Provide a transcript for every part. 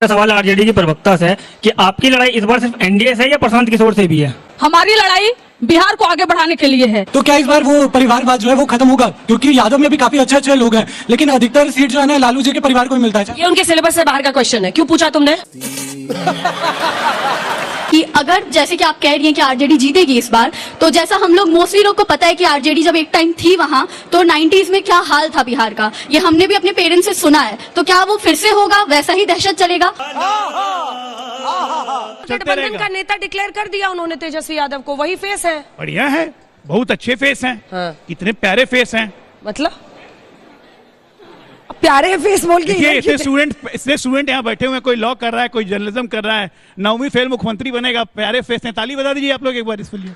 सवाल आरजेडी के प्रवक्ता से है कि आपकी लड़ाई इस बार सिर्फ एनडीए से है या प्रशांत किशोर से भी है? हमारी लड़ाई बिहार को आगे बढ़ाने के लिए है। तो क्या इस बार वो परिवारवाद जो है वो खत्म होगा? क्योंकि यादव में भी काफी अच्छे अच्छे लोग हैं, लेकिन अधिकतर सीट जो है ना लालू जी के परिवार को ही मिलता है। ये उनके सिलेबस से बाहर का क्वेश्चन है, क्यों पूछा तुमने? कि अगर जैसे कि आप कह रही हैं कि आरजेडी जीतेगी इस बार, तो जैसा हम लोग मोस्टली लोग को पता है कि आरजेडी जब एक टाइम थी वहां, तो 90s में क्या हाल था बिहार का, ये हमने भी अपने पेरेंट्स से सुना है। तो क्या वो फिर से होगा, वैसा ही दहशत चलेगा? गठबंधन का नेता डिक्लेयर कर दिया उन्होंने तेजस्वी यादव को, वही फेस है। बढ़िया है, बहुत अच्छे फेस हैं। हाँ। कितने प्यारे फेस हैं। मतलब प्यारे फेस बोल के इतने स्टूडेंट यहाँ बैठे हुए हैं, कोई लॉ कर रहा है, कोई जर्नलिज्म कर रहा है, 9वीं फेल मुख्यमंत्री बनेगा, प्यारे फेस हैं। ताली बजा दीजिए आप लोग एक बार इसके लिए।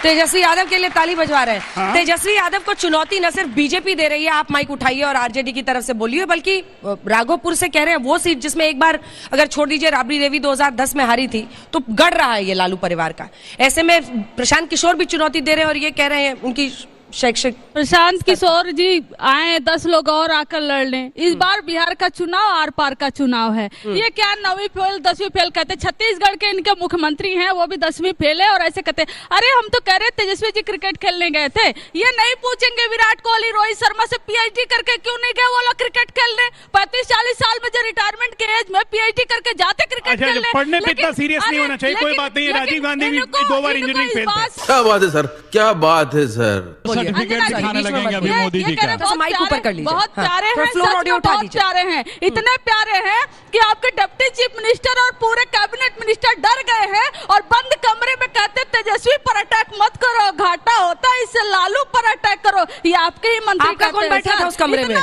तेजस्वी यादव के लिए ताली बजवा रहे हैं। हाँ? तेजस्वी यादव को चुनौती न सिर्फ बीजेपी दे रही है, आप माइक उठाइए और आरजेडी की तरफ से बोलिए, बल्कि राघोपुर से कह रहे हैं वो सीट जिसमें एक बार अगर छोड़ दीजिए राबड़ी देवी 2010 में हारी थी, तो गढ़ रहा है ये लालू परिवार का। ऐसे में प्रशांत किशोर भी चुनौती दे रहे हैं और ये कह रहे हैं उनकी शैक्षिक प्रशांत किशोर जी आए, 10 लोग और आकर लड़ लें। इस बार बिहार का चुनाव आर पार का चुनाव है। ये क्या 9वीं फेल 10वीं फेल कहते? छत्तीसगढ़ के इनके मुख्यमंत्री हैं, वो भी 10वीं फेल है और ऐसे कहते। अरे हम तो कह रहे तेजस्वी जी क्रिकेट खेलने गए थे, ये नहीं पूछेंगे विराट कोहली रोहित शर्मा से पीएचडी करके क्यों नहीं गए वो लोग क्रिकेट खेलने? 35-40 साल में जो रिटायरमेंट के एज में पीएचडी करके जाते क्रिकेट खेलने। पढ़ने पे इतना सीरियस नहीं होना चाहिए, कोई बात नहीं। राजीव गांधी भी 2 बार इंजीनियरिंग फेल थे। क्या बात है सर, क्या बात है सर। सर्टिफिकेट दिखाने लगेंगे अभी मोदी जी का। माइक ऊपर कर लीजिए। बहुत प्यारे हैं, फ्लोर ऑडियो उठा दीजिए। प्यारे हैं, इतने प्यारे हैं कि आपके डिप्टी चीफ मिनिस्टर और पूरे कैबिनेट मिनिस्टर डर गए हैं और बंद कमरे में कहते तेजस्वी पर अटैक मत करो, घाटा होता है इससे, लालू पर अटैक करो। ये आपके ही मंत्री आपका कौन बैठा था उस कमरे में?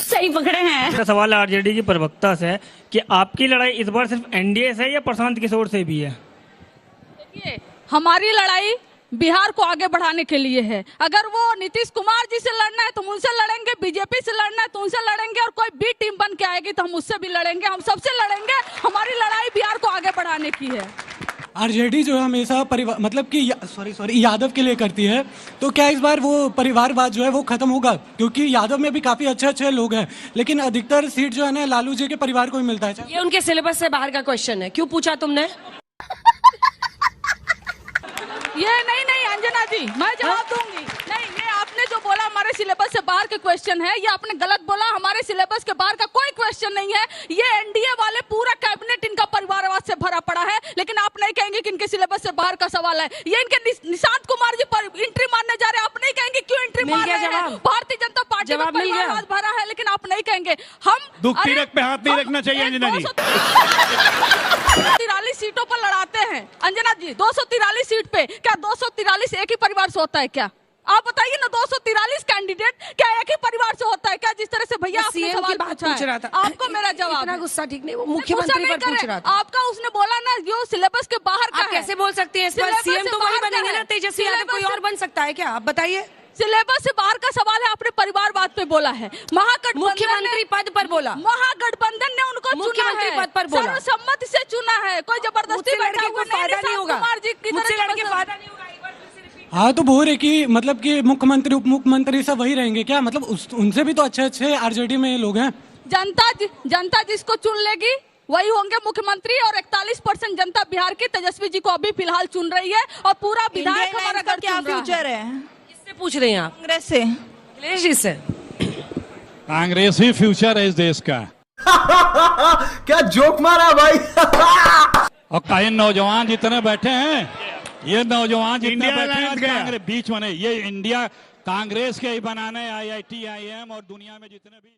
सही पकड़े हैं। सवाल आरजेडी के प्रवक्ता से है कि आपकी लड़ाई इस बार सिर्फ एनडीए से या प्रशांत किशोर से भी है? देखिए, हमारी लड़ाई बिहार को आगे बढ़ाने के लिए है। अगर वो नीतीश कुमार जी से लड़ना है तो हम उनसे लड़ेंगे, बीजेपी से लड़ना है तो उनसे लड़ेंगे, और कोई बी टीम बन के आएगी तो हम उससे भी लड़ेंगे, हम सबसे लड़ेंगे। हमारी लड़ाई बिहार को आगे बढ़ाने की है। आरजेडी जो है हमेशा परिवार मतलब कि सॉरी यादव के लिए करती है। तो क्या इस बार वो परिवारवाद जो है वो खत्म होगा? क्योंकि यादव में भी काफी अच्छे अच्छे लोग हैं, लेकिन अधिकतर सीट जो है ना लालू जी के परिवार को ही मिलता है। ये उनके सिलेबस से बाहर का क्वेश्चन है, क्यों पूछा तुमने? ये नहीं अंजना जी, मैं जवाब दूंगी। नहीं, ये आपने जो बोला हमारे सिलेबस से बाहर के क्वेश्चन है, ये आपने गलत बोला। हमारे सिलेबस के बाहर का कोई क्वेश्चन नहीं है। ये एनडीए वाले पूरा कैबिनेट इनका परिवारवाद से भरा पड़ा है, लेकिन आप नहीं कहेंगे कि इनके सिलेबस से बाहर का सवाल है। ये इनके निशांत कुमार जी पर एंट्री मारने जा रहे हैं, आप नहीं कहेंगे क्यों एंट्री मार रहे हैं? भारतीय जनता पार्टी का परिवारवाद भरा है, लेकिन आप नहीं कहेंगे। हम दुख तिरक पे हाथ नहीं रखना चाहिए अंजना जी। 243 सीटों पर लड़ाते हैं अंजना जी, 243 सीट पे। क्या 243 एक ही परिवार से होता है क्या? आप बताइए ना, 243 कैंडिडेट क्या एक ही परिवार से होता है क्या? जिस तरह से भैया आपने सवाल पूछ रहा था, आपको मेरा जवाब इतना गुस्सा ठीक नहीं, वो मुख्यमंत्री पर पूछ रहा था। आपका उसने बोला ना जो सिलेबस के बाहर का आप कैसे बोल सकते हैं? इस पर सीएम तो वही बनेंगे ना, तेजस्वी यादव कोई और बन सकता है क्या? आप बताइए। सिलेबस से बाहर का सवाल है, आपने परिवारवाद पे बोला है। महागठबंधन मुख्यमंत्री पद पर बोला, महागठबंधन ने उनको मुख्यमंत्री पद पर बोला, सर्वसम्मति से चुना है, कोई जबरदस्ती बैठा हुआ फायदा नहीं होगा, मुझसे लड़के फायदा नहीं होगा। हाँ, तो बोल रहे कि मतलब कि मुख्यमंत्री उप मुख्यमंत्री सब वही रहेंगे क्या? मतलब उनसे भी तो अच्छे अच्छे आरजेडी में लोग हैं। जनता जिसको चुन लेगी वही होंगे मुख्यमंत्री, और 41% जनता बिहार की तेजस्वी जी को अभी फिलहाल चुन रही है, और पूरा विधायक हमारा घर क्या फ्यूचर है? किससे पूछ रहे हैं आप? कांग्रेस से, अखिलेश जी से। कांग्रेस ही फ्यूचर है इस देश का। क्या जोक मारा भाई। और कई नौजवान जितने बैठे हैं, ये नौजवान जितने बैठे हैं कांग्रेस बीच में नहीं, ये इंडिया कांग्रेस के ही बनाने IIT IIM और दुनिया में जितने भी